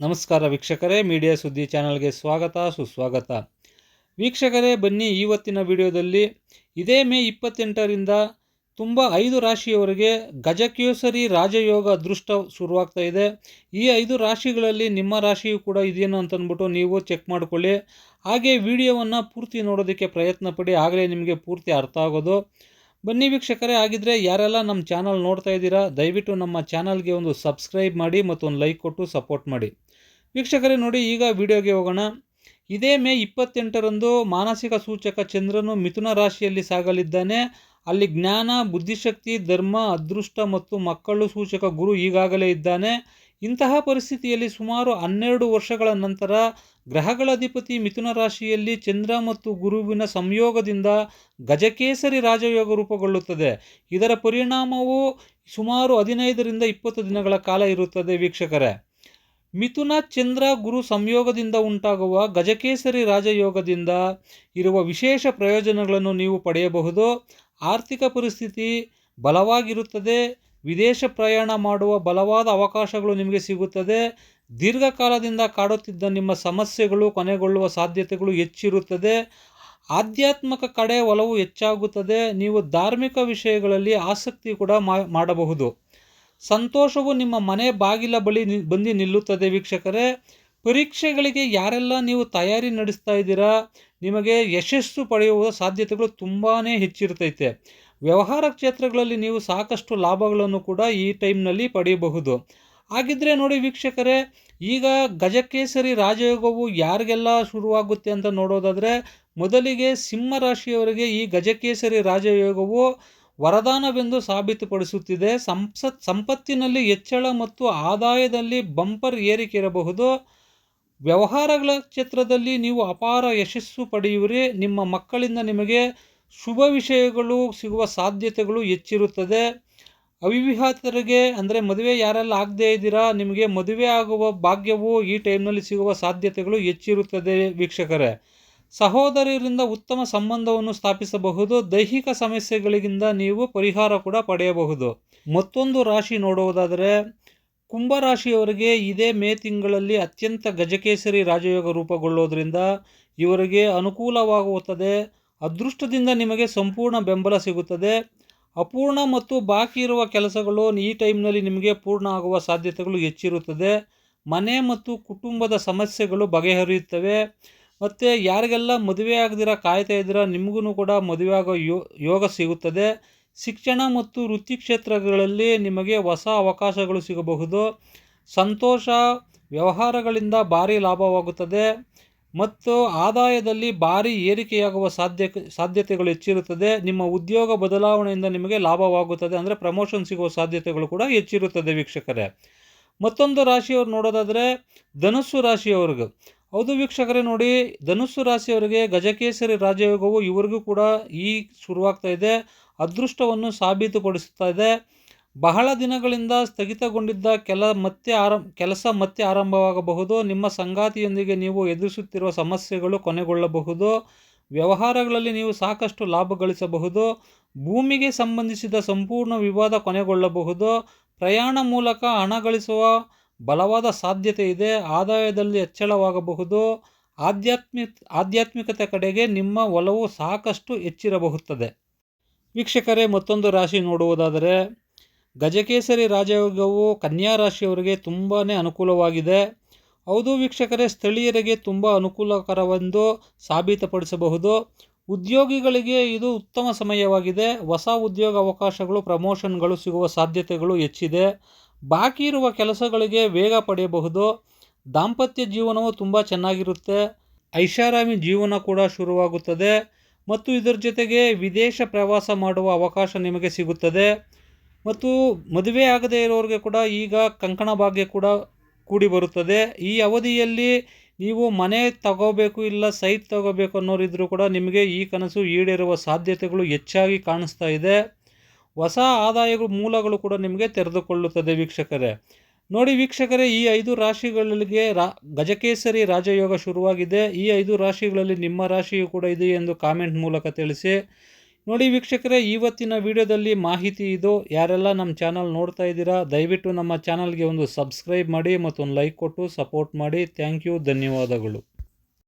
ನಮಸ್ಕಾರ ವೀಕ್ಷಕರೇ, ಮೀಡಿಯಾ ಸುದ್ದಿ ಚಾನಲ್ಗೆ ಸ್ವಾಗತ ಸುಸ್ವಾಗತ. ವೀಕ್ಷಕರೇ, ಬನ್ನಿ ಇವತ್ತಿನ ವಿಡಿಯೋದಲ್ಲಿ ಇದೇ ಮೇ 28ರಿಂದ ತುಂಬ 5 ರಾಶಿಯವರಿಗೆ ಗಜಕೇಸರಿ ರಾಜಯೋಗ ಅದೃಷ್ಟ ಶುರುವಾಗ್ತಾ ಇದೆ. ಈ 5 ರಾಶಿಗಳಲ್ಲಿ ನಿಮ್ಮ ರಾಶಿಯು ಕೂಡ ಇದೆಯೇನೋ ಅಂತಂದ್ಬಿಟ್ಟು ನೀವು ಚೆಕ್ ಮಾಡ್ಕೊಳ್ಳಿ. ಹಾಗೆ ವಿಡಿಯೋವನ್ನು ಪೂರ್ತಿ ನೋಡೋದಕ್ಕೆ ಪ್ರಯತ್ನ ಪಡಿ, ಆಗಲೇ ನಿಮಗೆ ಪೂರ್ತಿ ಅರ್ಥ ಆಗೋದು. ಬನ್ನಿ ವೀಕ್ಷಕರೇ, ಆಗಿದ್ದರೆ ಯಾರೆಲ್ಲ ನಮ್ಮ ಚಾನಲ್ ನೋಡ್ತಾ ಇದ್ದೀರಾ, ದಯವಿಟ್ಟು ನಮ್ಮ ಚಾನಲ್ಗೆ ಒಂದು ಸಬ್ಸ್ಕ್ರೈಬ್ ಮಾಡಿ ಮತ್ತು ಒಂದು ಲೈಕ್ ಕೊಟ್ಟು ಸಪೋರ್ಟ್ ಮಾಡಿ. ವೀಕ್ಷಕರೇ ನೋಡಿ, ಈಗ ವಿಡಿಯೋಗೆ ಹೋಗೋಣ. ಇದೇ ಮೇ 28ರಂದು ಮಾನಸಿಕ ಸೂಚಕ ಚಂದ್ರನು ಮಿಥುನ ರಾಶಿಯಲ್ಲಿ ಸಾಗಲಿದ್ದಾನೆ. ಅಲ್ಲಿ ಜ್ಞಾನ, ಬುದ್ಧಿಶಕ್ತಿ, ಧರ್ಮ, ಅದೃಷ್ಟ ಮತ್ತು ಮಕ್ಕಳು ಸೂಚಕ ಗುರು ಈಗಾಗಲೇ ಇದ್ದಾನೆ. ಇಂತಹ ಪರಿಸ್ಥಿತಿಯಲ್ಲಿ ಸುಮಾರು 12 ವರ್ಷಗಳ ನಂತರ ಗ್ರಹಗಳ ಅಧಿಪತಿ ಮಿಥುನ ರಾಶಿಯಲ್ಲಿ ಚಂದ್ರ ಮತ್ತು ಗುರುವಿನ ಸಂಯೋಗದಿಂದ ಗಜಕೇಸರಿ ರಾಜಯೋಗ ರೂಪುಗೊಳ್ಳುತ್ತದೆ. ಇದರ ಪರಿಣಾಮವು ಸುಮಾರು 15ರಿಂದ 20 ದಿನಗಳ ಕಾಲ ಇರುತ್ತದೆ. ವೀಕ್ಷಕರೇ, ಮಿಥುನ ಚಂದ್ರ ಗುರು ಸಂಯೋಗದಿಂದ ಉಂಟಾಗುವ ಗಜಕೇಸರಿ ರಾಜಯೋಗದಿಂದ ಇರುವ ವಿಶೇಷ ಪ್ರಯೋಜನಗಳನ್ನು ನೀವು ಪಡೆಯಬಹುದು. ಆರ್ಥಿಕ ಪರಿಸ್ಥಿತಿ ಬಲವಾಗಿರುತ್ತದೆ. ವಿದೇಶ ಪ್ರಯಾಣ ಮಾಡುವ ಬಲವಾದ ಅವಕಾಶಗಳು ನಿಮಗೆ ಸಿಗುತ್ತದೆ. ದೀರ್ಘಕಾಲದಿಂದ ಕಾಡುತ್ತಿದ್ದ ನಿಮ್ಮ ಸಮಸ್ಯೆಗಳು ಕೊನೆಗೊಳ್ಳುವ ಸಾಧ್ಯತೆಗಳು ಹೆಚ್ಚಿರುತ್ತದೆ. ಆಧ್ಯಾತ್ಮಿಕ ಕಡೆ ಒಲವು ಹೆಚ್ಚಾಗುತ್ತದೆ. ನೀವು ಧಾರ್ಮಿಕ ವಿಷಯಗಳಲ್ಲಿ ಆಸಕ್ತಿ ಕೂಡ ಮಾಡಬಹುದು. ಸಂತೋಷವು ನಿಮ್ಮ ಮನೆ ಬಾಗಿಲ ಬಳಿ ಬಂದು ನಿಲ್ಲುತ್ತದೆ. ವೀಕ್ಷಕರೇ, ಪರೀಕ್ಷೆಗಳಿಗೆ ಯಾರೆಲ್ಲ ನೀವು ತಯಾರಿ ನಡೆಸ್ತಾ ಇದ್ದೀರಾ, ನಿಮಗೆ ಯಶಸ್ಸು ಪಡೆಯುವ ಸಾಧ್ಯತೆಗಳು ತುಂಬಾ ಹೆಚ್ಚಿರ್ತೈತೆ. ವ್ಯವಹಾರ ಕ್ಷೇತ್ರಗಳಲ್ಲಿ ನೀವು ಸಾಕಷ್ಟು ಲಾಭಗಳನ್ನು ಕೂಡ ಈ ಟೈಮ್ನಲ್ಲಿ ಪಡೆಯಬಹುದು. ಹಾಗಿದ್ರೆ ನೋಡಿ ವೀಕ್ಷಕರೇ, ಈಗ ಗಜಕೇಸರಿ ರಾಜಯೋಗವು ಯಾರಿಗೆಲ್ಲ ಶುರುವಾಗುತ್ತೆ ಅಂತ ನೋಡೋದಾದರೆ, ಮೊದಲಿಗೆ ಸಿಂಹ ರಾಶಿಯವರಿಗೆ ಈ ಗಜಕೇಸರಿ ರಾಜಯೋಗವು ವರದಾನವೆಂದು ಸಾಬೀತುಪಡಿಸುತ್ತಿದೆ. ಸಂಪತ್ತಿನಲ್ಲಿ ಹೆಚ್ಚಳ ಮತ್ತು ಆದಾಯದಲ್ಲಿ ಬಂಪರ್ ಏರಿಕೆ ಇರಬಹುದು. ವ್ಯವಹಾರಗಳ ಕ್ಷೇತ್ರದಲ್ಲಿ ನೀವು ಅಪಾರ ಯಶಸ್ಸು ಪಡೆಯುವಿರಿ. ನಿಮ್ಮ ಮಕ್ಕಳಿಂದ ನಿಮಗೆ ಶುಭ ವಿಷಯಗಳು ಸಿಗುವ ಸಾಧ್ಯತೆಗಳು ಹೆಚ್ಚಿರುತ್ತದೆ. ಅವಿವಾಹಿತರಿಗೆ ಅಂದರೆ ಮದುವೆ ಯಾರೆಲ್ಲ ಆಗದೇ ಇದ್ದೀರಾ, ನಿಮಗೆ ಮದುವೆ ಆಗುವ ಭಾಗ್ಯವು ಈ ಟೈಮ್ನಲ್ಲಿ ಸಿಗುವ ಸಾಧ್ಯತೆಗಳು ಹೆಚ್ಚಿರುತ್ತದೆ. ವೀಕ್ಷಕರೇ, ಸಹೋದರರಿಂದ ಉತ್ತಮ ಸಂಬಂಧವನ್ನು ಸ್ಥಾಪಿಸಬಹುದು. ದೈಹಿಕ ಸಮಸ್ಯೆಗಳಿಂದ ನೀವು ಪರಿಹಾರ ಕೂಡ ಪಡೆಯಬಹುದು. ಮತ್ತೊಂದು ರಾಶಿ ನೋಡುವುದಾದರೆ, ಕುಂಭರಾಶಿಯವರಿಗೆ ಇದೇ ಮೇ ತಿಂಗಳಲ್ಲಿ ಅತ್ಯಂತ ಗಜಕೇಸರಿ ರಾಜಯೋಗ ರೂಪುಗೊಳ್ಳೋದ್ರಿಂದ ಇವರಿಗೆ ಅನುಕೂಲವಾಗುತ್ತದೆ. ಅದೃಷ್ಟದಿಂದ ನಿಮಗೆ ಸಂಪೂರ್ಣ ಬೆಂಬಲ ಸಿಗುತ್ತದೆ. ಅಪೂರ್ಣ ಮತ್ತು ಬಾಕಿ ಇರುವ ಕೆಲಸಗಳು ಈ ಟೈಮ್ನಲ್ಲಿ ನಿಮಗೆ ಪೂರ್ಣ ಆಗುವ ಸಾಧ್ಯತೆಗಳು ಹೆಚ್ಚಿರುತ್ತದೆ. ಮನೆ ಮತ್ತು ಕುಟುಂಬದ ಸಮಸ್ಯೆಗಳು ಬಗೆಹರಿಯುತ್ತವೆ. ಮತ್ತು ಯಾರಿಗೆಲ್ಲ ಮದುವೆ ಆಗದಿರ ಕಾಯ್ತಾ ಇದ್ದೀರಾ, ನಿಮಗೂ ಕೂಡ ಮದುವೆ ಆಗೋ ಯೋಗ ಸಿಗುತ್ತದೆ. ಶಿಕ್ಷಣ ಮತ್ತು ವೃತ್ತಿ ಕ್ಷೇತ್ರಗಳಲ್ಲಿ ನಿಮಗೆ ಹೊಸ ಅವಕಾಶಗಳು ಸಿಗಬಹುದು. ಸಂತೋಷ, ವ್ಯವಹಾರಗಳಿಂದ ಭಾರಿ ಲಾಭವಾಗುತ್ತದೆ ಮತ್ತು ಆದಾಯದಲ್ಲಿ ಭಾರಿ ಏರಿಕೆಯಾಗುವ ಸಾಧ್ಯತೆಗಳು ಹೆಚ್ಚಿರುತ್ತದೆ. ನಿಮ್ಮ ಉದ್ಯೋಗ ಬದಲಾವಣೆಯಿಂದ ನಿಮಗೆ ಲಾಭವಾಗುತ್ತದೆ, ಅಂದರೆ ಪ್ರಮೋಷನ್ ಸಿಗುವ ಸಾಧ್ಯತೆಗಳು ಕೂಡ ಹೆಚ್ಚಿರುತ್ತದೆ. ವೀಕ್ಷಕರೇ, ಮತ್ತೊಂದು ರಾಶಿಯವರು ನೋಡೋದಾದರೆ ಧನುಸ್ಸು ರಾಶಿಯವ್ರಿಗೆ. ಹೌದು ವೀಕ್ಷಕರೇ, ನೋಡಿ, ಧನುಸ್ಸು ರಾಶಿಯವರಿಗೆ ಗಜಕೇಸರಿ ರಾಜಯೋಗವು ಇವರಿಗೂ ಕೂಡ ಶುರುವಾಗ್ತಾ ಇದೆ. ಅದೃಷ್ಟವನ್ನು ಸಾಬೀತುಪಡಿಸ್ತಾ ಇದೆ. ಬಹಳ ದಿನಗಳಿಂದ ಸ್ಥಗಿತಗೊಂಡಿದ್ದ ಕೆಲಸ ಮತ್ತೆ ಆರಂಭವಾಗಬಹುದು. ನಿಮ್ಮ ಸಂಗಾತಿಯೊಂದಿಗೆ ನೀವು ಎದುರಿಸುತ್ತಿರುವ ಸಮಸ್ಯೆಗಳು ಕೊನೆಗೊಳ್ಳಬಹುದು. ವ್ಯವಹಾರಗಳಲ್ಲಿ ನೀವು ಸಾಕಷ್ಟು ಲಾಭ ಗಳಿಸಬಹುದು. ಭೂಮಿಗೆ ಸಂಬಂಧಿಸಿದ ಸಂಪೂರ್ಣ ವಿವಾದ ಕೊನೆಗೊಳ್ಳಬಹುದು. ಪ್ರಯಾಣ ಮೂಲಕ ಹಣ ಗಳಿಸುವ ಬಲವಾದ ಸಾಧ್ಯತೆ ಇದೆ. ಆದಾಯದಲ್ಲಿ ಹೆಚ್ಚಳವಾಗಬಹುದು. ಆಧ್ಯಾತ್ಮಿಕತೆ ಕಡೆಗೆ ನಿಮ್ಮ ಒಲವು ಸಾಕಷ್ಟು ಹೆಚ್ಚಿರಬಹುತ್ತದೆ. ವೀಕ್ಷಕರೇ, ಮತ್ತೊಂದು ರಾಶಿ ನೋಡುವುದಾದರೆ, ಗಜಕೇಸರಿ ರಾಜಯೋಗವು ಕನ್ಯಾ ರಾಶಿಯವರಿಗೆ ತುಂಬಾ ಅನುಕೂಲವಾಗಿದೆ. ಹೌದು ವೀಕ್ಷಕರೇ, ಸ್ಥಳೀಯರಿಗೆ ತುಂಬ ಅನುಕೂಲಕರವೆಂದು ಸಾಬೀತುಪಡಿಸಬಹುದು. ಉದ್ಯೋಗಿಗಳಿಗೆ ಇದು ಉತ್ತಮ ಸಮಯವಾಗಿದೆ. ಹೊಸ ಉದ್ಯೋಗ ಅವಕಾಶಗಳು, ಪ್ರಮೋಷನ್ಗಳು ಸಿಗುವ ಸಾಧ್ಯತೆಗಳು ಹೆಚ್ಚಿದೆ. ಬಾಕಿ ಇರುವ ಕೆಲಸಗಳಿಗೆ ವೇಗ ಪಡೆಯಬಹುದು. ದಾಂಪತ್ಯ ಜೀವನವು ತುಂಬ ಚೆನ್ನಾಗಿರುತ್ತೆ. ಐಷಾರಾಮಿ ಜೀವನ ಕೂಡ ಶುರುವಾಗುತ್ತದೆ ಮತ್ತು ಇದರ ಜೊತೆಗೆ ವಿದೇಶ ಪ್ರವಾಸ ಮಾಡುವ ಅವಕಾಶ ನಿಮಗೆ ಸಿಗುತ್ತದೆ. ಮತ್ತು ಮದುವೆ ಆಗದೇ ಇರೋರಿಗೆ ಕೂಡ ಈಗ ಕಂಕಣ ಭಾಗ್ಯ ಕೂಡ ಕೂಡಿ ಬರುತ್ತದೆ. ಈ ಅವಧಿಯಲ್ಲಿ ನೀವು ಮನೆ ತಗೋಬೇಕು, ಇಲ್ಲ ಸೈಟ್ ತಗೋಬೇಕು ಅನ್ನೋರಿದ್ರೂ ಕೂಡ ನಿಮಗೆ ಈ ಕನಸು ಈಡೇರುವ ಸಾಧ್ಯತೆಗಳು ಹೆಚ್ಚಾಗಿ ಕಾಣಿಸ್ತಾ ಇದೆ. ಹೊಸ ಆದಾಯಗಳು ಮೂಲಗಳು ಕೂಡ ನಿಮಗೆ ತೆರೆದುಕೊಳ್ಳುತ್ತದೆ. ವೀಕ್ಷಕರೇ, ನೋಡಿ ವೀಕ್ಷಕರೇ, ಈ 5 ರಾಶಿಗಳಿಗೆ ಗಜಕೇಸರಿ ರಾಜಯೋಗ ಶುರುವಾಗಿದೆ. ಈ 5 ರಾಶಿಗಳಲ್ಲಿ ನಿಮ್ಮ ರಾಶಿಯು ಕೂಡ ಇದೆ ಎಂದು ಕಾಮೆಂಟ್ ಮೂಲಕ ತಿಳಿಸಿ. ನೋಡಿ ವೀಕ್ಷಕರೇ, ಇವತ್ತಿನ ವಿಡಿಯೋದಲ್ಲಿ ಮಾಹಿತಿ ಇದು. ಯಾರೆಲ್ಲ ನಮ್ಮ ಚಾನಲ್ ನೋಡ್ತಾ ಇದ್ದೀರಾ, ದಯವಿಟ್ಟು ನಮ್ಮ ಚಾನಲ್ಗೆ ಒಂದು ಸಬ್ಸ್ಕ್ರೈಬ್ ಮಾಡಿ ಮತ್ತು ಒಂದು ಲೈಕ್ ಕೊಟ್ಟು ಸಪೋರ್ಟ್ ಮಾಡಿ. ಥ್ಯಾಂಕ್ ಯು, ಧನ್ಯವಾದಗಳು.